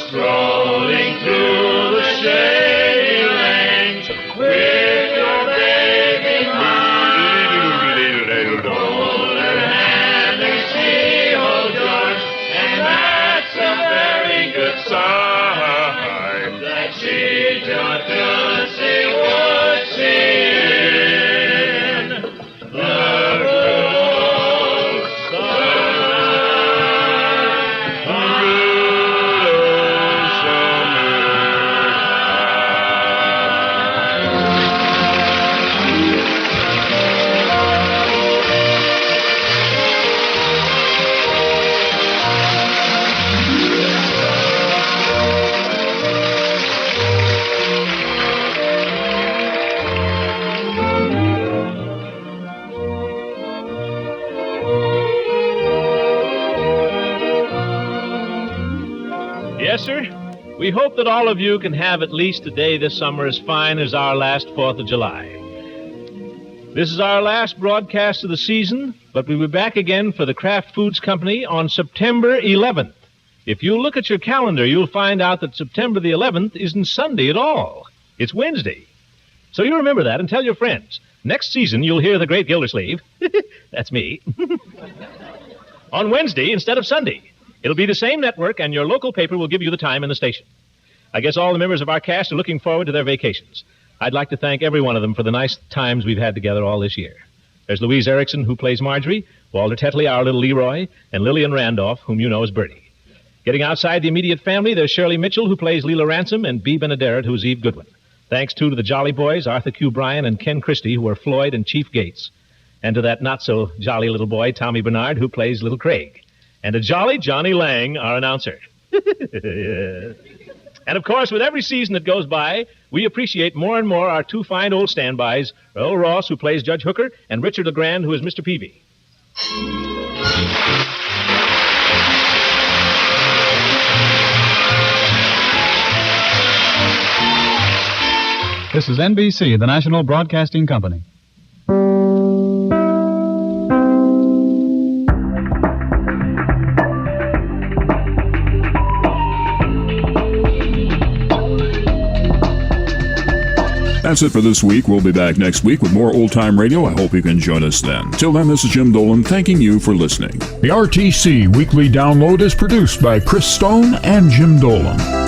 strolling through the shady lanes with your baby mine, hold her hand and she holds yours, and that's a very good sign that she just does see what sin. The good old Yes, sir. We hope that all of you can have at least a day this summer as fine as our last 4th of July. This is our last broadcast of the season, but we'll be back again for the Kraft Foods Company on September 11th. If you look at your calendar, you'll find out that September the 11th isn't Sunday at all. It's Wednesday. So you remember that and tell your friends. Next season, you'll hear the great Gildersleeve. That's me. On Wednesday instead of Sunday. It'll be the same network, and your local paper will give you the time and the station. I guess all the members of our cast are looking forward to their vacations. I'd like to thank every one of them for the nice times we've had together all this year. There's Louise Erickson, who plays Marjorie, Walter Tetley, our little Leroy, and Lillian Randolph, whom you know as Bertie. Getting outside the immediate family, there's Shirley Mitchell, who plays Leela Ransom, and Bea Benaderet, who's Eve Goodwin. Thanks, too, to the Jolly Boys, Arthur Q. Bryan and Ken Christie, who are Floyd and Chief Gates. And to that not-so-jolly little boy, Tommy Bernard, who plays Little Craig. And to jolly Johnny Lang, our announcer. And, of course, with every season that goes by, we appreciate more and more our two fine old standbys, Earl Ross, who plays Judge Hooker, and Richard LeGrand, who is Mr. Peavy. This is NBC, the National Broadcasting Company. That's it for this week. We'll be back next week with more old-time radio. I hope you can join us then. Till then, this is Jim Dolan thanking you for listening. The RTC Weekly Download is produced by Chris Stone and Jim Dolan.